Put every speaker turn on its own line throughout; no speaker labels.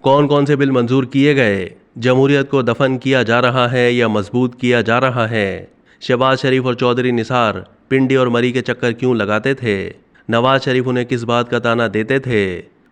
कौन कौन से बिल मंजूर किए गए? जमहूरियत को दफन किया जा रहा है या मजबूत किया जा रहा है? शहबाज शरीफ और चौधरी निसार पिंडी और मरी के चक्कर क्यों लगाते थे? नवाज शरीफ उन्हें किस बात का ताना देते थे?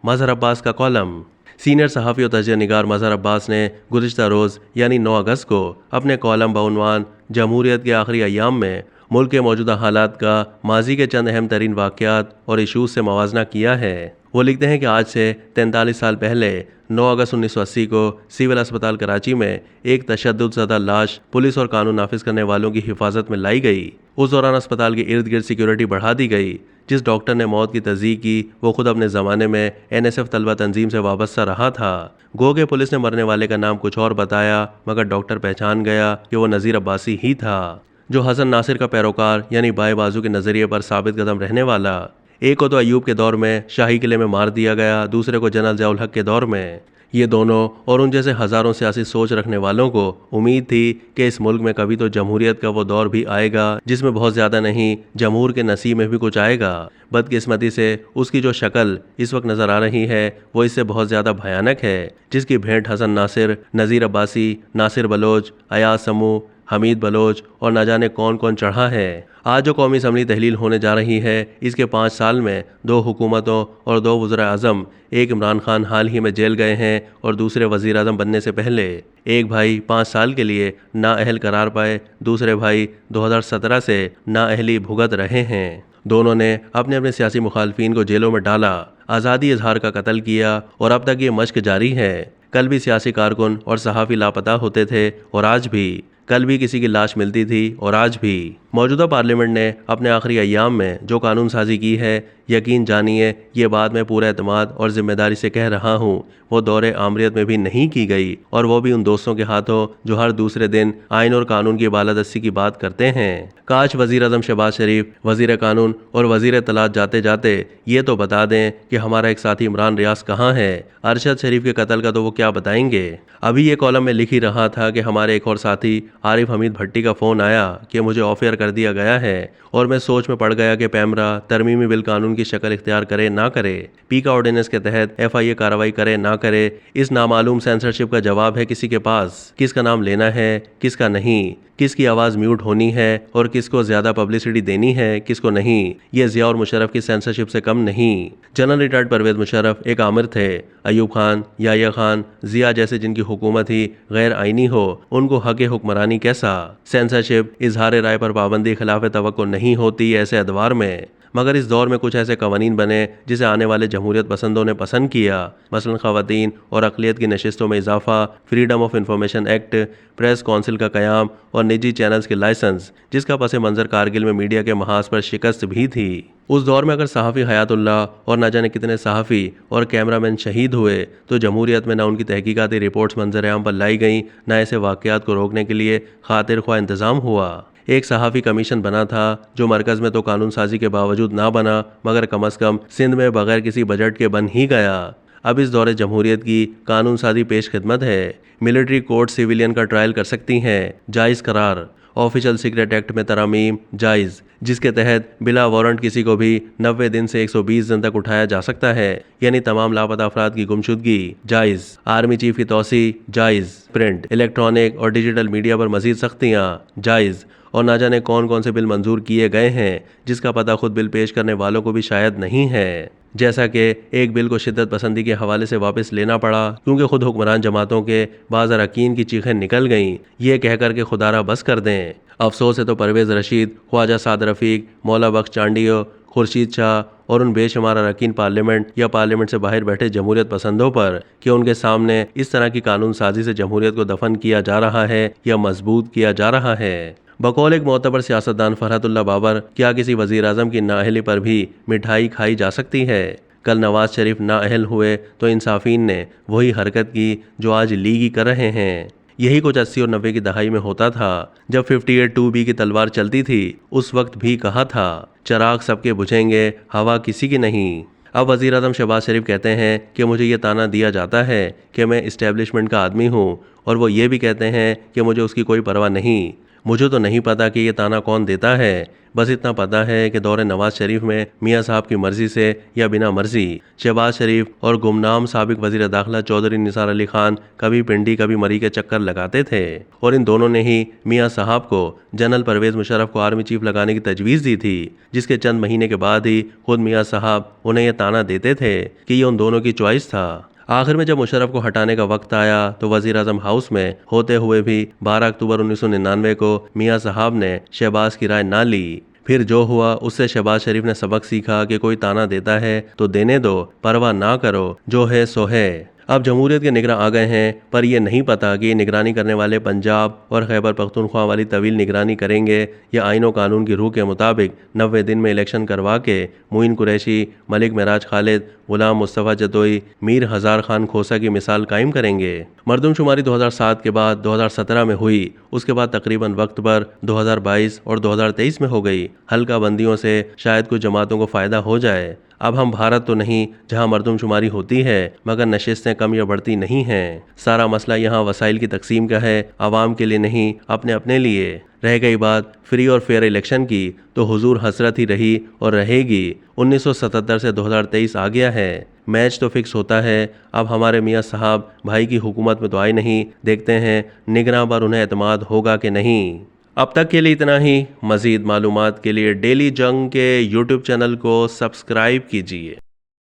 मजहर अब्बास का कॉलम। सीनियर सहाफ़ी और तजिया निगार मजहर अब्बास ने गुज़िश्ता रोज़ यानी 9 अगस्त को अपने कॉलम बउनवान जमहूरियत के आखिरी अय्याम में मुल्क के मौजूदा हालात का माजी के चंद अहम तरीन वाक़यात और इशूज़ से मवाजना किया है। वो लिखते हैं कि आज से 43 साल पहले 9 अगस्त 1980 को सिविल अस्पताल कराची में एक तशद्दुद लाश पुलिस और कानून नाफिज करने वालों की हिफाजत में लाई गई। उस दौरान अस्पताल के इर्द गिर्द सिक्योरिटी बढ़ा दी गई। जिस डॉक्टर ने मौत की तस्दीक की वो खुद अपने ज़माने में NSF तलबा तंजीम से वाबस्ता रहा था। गो के पुलिस ने मरने वाले का नाम कुछ और बताया, मगर डॉक्टर पहचान गया कि वो नज़ीर अब्बासी ही था, जो हसन नासिर का पैरोकार यानी बाएं बाजू के नज़रिए पर साबित कदम रहने वाला। एक को तो अयूब के दौर में शाही किले में मार दिया गया, दूसरे को जनरल ज़ियाउल हक के दौर में। ये दोनों और उन जैसे हज़ारों सियासी सोच रखने वालों को उम्मीद थी कि इस मुल्क में कभी तो जमहूरियत का वो दौर भी आएगा जिसमें बहुत ज़्यादा नहीं, जमहूर के नसीब में भी कुछ आएगा। बदकिस्मती से उसकी जो शक्ल इस वक्त नज़र आ रही है वो इससे बहुत ज़्यादा भयानक है, जिसकी भेंट हसन नासिर, नज़ीर अब्बासी, नासिर बलोच, अयाज समू, हमीद बलोच और न जाने कौन कौन चढ़ा है। आज जो कौमी असम्बली तहलील होने जा रही है, इसके 5 साल में 2 हुकूमतों और 2 वज़ीर-ए-आज़म, एक इमरान खान हाल ही में जेल गए हैं और दूसरे वज़ीर आज़म बनने से पहले एक भाई 5 साल के लिए नाअहल करार पाए, दूसरे भाई 2017 से नाअहली भुगत रहे हैं। दोनों ने अपने अपने सियासी मुखालफिन को जेलों में डाला, आज़ादी इजहार का कत्ल किया और अब तक ये मश्क जारी है। कल भी सियासी कारकुन और सहाफ़ी लापता होते थे और आज भी। कल भी किसी की लाश मिलती थी और आज भी। मौजूदा पार्लियामेंट ने अपने आखिरी अय्याम में जो कानून साजी की है, यकीन जानिए ये बात मैं पूरे एतमाद और जिम्मेदारी से कह रहा हूँ, वो दौरे आमरीत में भी नहीं की गई, और वो भी उन दोस्तों के हाथों जो हर दूसरे दिन आइन और कानून की बालादस्ती की बात करते हैं। काश वज़ीर आज़म शहबाज शरीफ, वज़ीर कानून और वज़ीर इत्तलात जाते जाते ये तो बता दें कि हमारा एक साथी इमरान रियाज कहाँ है। अरशद शरीफ के कत्ल का तो वो क्या बताएंगे। अभी ये कॉलम में लिख ही रहा था कि हमारे एक और साथी आरिफ हमीद भट्टी का फ़ोन आया कि मुझे ऑफ एयर कर दिया गया है, और मैं सोच में पड़ गया कि पैमरा तरमीमी बिल कानून की शक्ल इख्तियार करे ना करे, पीका ऑर्डिनेंस के तहत FIA कार्रवाई करे ना करे। इस नामालूम सेंसरशिप का जवाब है किसी के पास? किसका नाम लेना है, किसका नहीं, किसकी आवाज़ म्यूट होनी है और किसको ज़्यादा पब्लिसिटी देनी है, किसको नहीं। ये ज़िया और मुशर्रफ की सेंसरशिप से कम नहीं। जनरल रिटायर्ड परवेज़ मुशर्रफ एक आमिर थे। अयूब खान, याह्या खान, ज़िया जैसे जिनकी हुकूमत ही गैर आइनी हो, उनको हक़ हुक्मरानी कैसा? सेंसरशिप, इजहार राय पर पाबंदी खिलाफ तवक्को नहीं होती ऐसे अदवार में। मगर इस दौर में कुछ ऐसे कवानीन बने जिसे आने वाले जमहूरियत पसंदों ने पसंद किया, मसलन ख़वातीन और अक़लियत की नशिस्तों में इजाफा, freedom of information act, press council का क़याम और निजी चैनल्स के लाइसेंस, जिसका पस मंज़र कारगिल में मीडिया के महाज पर शिकस्त भी थी। उस दौर में अगर सहाफ़ी हयातुल्लाह और न जाने कितने सहाफ़ी और कैमरामैन शहीद हुए तो जमहूरियत में न उनकी तहकीकाती रिपोर्ट्स मंजर आम पर लाई गई, न ऐसे वाक़यात को रोकने के लिए खातिर ख्वाह इंतज़ाम हुआ। एक सहाफ़ी कमीशन बना था जो मरकज़ में तो कानून साजी के बावजूद ना बना, मगर कम अज़ कम सिंध में बगैर किसी बजट के बन ही गया। अब इस दौरे जमहूरियत की कानून साजी पेश खिदमत है। मिलिट्री कोर्ट सिविलियन का ट्रायल कर सकती हैं, जायज़ करार। ऑफिशियल सीक्रेट एक्ट में तरमीम, जायज़, जिसके तहत बिला वारंट किसी को भी 90 दिन से 120 दिन तक उठाया जा सकता है, यानी तमाम लापता अफराद की गुमशुदगी, जायज़। आर्मी चीफ की तौसी, जायज़। प्रिंट, इलेक्ट्रॉनिक और डिजिटल मीडिया पर मजीद सख्तियाँ, जायज़। और ना जाने कौन कौन से बिल मंजूर किए गए हैं जिसका पता खुद बिल पेश करने वालों को भी शायद नहीं है। जैसा कि एक बिल को शिद्दत पसंदी के हवाले से वापस लेना पड़ा क्योंकि खुद हुक्मरान जमातों के बाज़ अरकान की चीखें निकल गईं, ये कहकर के खुदारा बस कर दें। अफसोस है तो परवेज़ रशीद, ख्वाजा साद रफ़ीक, मौला बख्श चांडियो, खुर्शीद शाह और उन बेशुमार अरकान पार्लियामेंट या पार्लियामेंट से बाहर बैठे जमहूरियत पसंदों पर कि उनके सामने इस तरह की कानून साजी से जमहूरियत को दफन किया जा रहा है या मजबूत किया जा रहा है। बकौल एक मोतबर सियासतदान फरहतुल्लाह बाबर, क्या किसी वज़ीर आज़म की नाअहली पर भी मिठाई खाई जा सकती है? कल नवाज शरीफ नाअहल हुए तो इंसाफीन ने वही हरकत की जो आज लीगी कर रहे हैं। यही कुछ 80 और 90 की दहाई में होता था जब 58(2)B की तलवार चलती थी। उस वक्त भी कहा था, चराग सबके बुझेंगे, हवा किसी की नहीं। अब वज़ीर आज़म शहबाज शरीफ कहते हैं कि मुझे ये ताना दिया जाता है कि मैं इस्टेब्लिशमेंट का आदमी हूँ, और वो ये भी कहते हैं कि मुझे उसकी कोई परवाह नहीं। मुझे तो नहीं पता कि ये ताना कौन देता है, बस इतना पता है कि दौरे नवाज शरीफ में मियाँ साहब की मर्जी से या बिना मर्जी शहबाज शरीफ और गुमनाम साबिक वजीर दाखिला चौधरी निसार अली खान कभी पिंडी कभी मरी के चक्कर लगाते थे और इन दोनों ने ही मियाँ साहब को जनरल परवेज मुशर्रफ को आर्मी चीफ लगाने की तजवीज़ दी थी, जिसके चंद महीने के बाद ही खुद मियाँ साहब उन्हें यह ताना देते थे कि ये उन दोनों की चॉइस था। आखिर में जब मुशर्रफ को हटाने का वक्त आया तो वजीर आजम हाउस में होते हुए भी 12 अक्टूबर 1999 को मियाँ साहब ने शहबाज की राय ना ली। फिर जो हुआ उससे शहबाज शरीफ ने सबक सीखा कि कोई ताना देता है तो देने दो, परवाह ना करो, जो है सो है। अब जमहूरियत के निगरान आ गए हैं, पर यह नहीं पता कि ये निगरानी करने वाले पंजाब और खैबर पख्तूनख्वा वाली तवील निगरानी करेंगे या आईन व कानून की रूह के मुताबिक 90 दिन में इलेक्शन करवा के मोइन कुरैशी, मलिक मेराज खालिद, गुलाम मुस्तफ़ा जतोई, मीर हज़ार खान खोसा की मिसाल कायम करेंगे। मरदमशुमारी 2007 के बाद 2017 में हुई, उसके बाद तकरीबन वक्त पर 2022 और 2023 में हो गई। हल्का बंदियों से शायद कुछ जमातों को फ़ायदा हो जाए। अब हम भारत तो नहीं जहां मरदमशुमारी होती है मगर नशिस्तें कम या बढ़ती नहीं हैं। सारा मसला यहाँ वसाइल की तकसीम का है, आवाम के लिए नहीं, अपने अपने लिए। रह गई बात फ्री और फेयर इलेक्शन की तो हुजूर हसरत ही रही और रहेगी। 1977 से 2023 आ गया है, मैच तो फिक्स होता है। अब हमारे मियाँ साहब भाई की हुकूमत में तो आए नहीं, देखते हैं निगरान पर उन्हें एतमाद होगा कि नहीं। अब तक के लिए इतना ही। मज़ीद मालूमात के लिए डेली जंग के यूट्यूब चैनल को सब्सक्राइब कीजिए।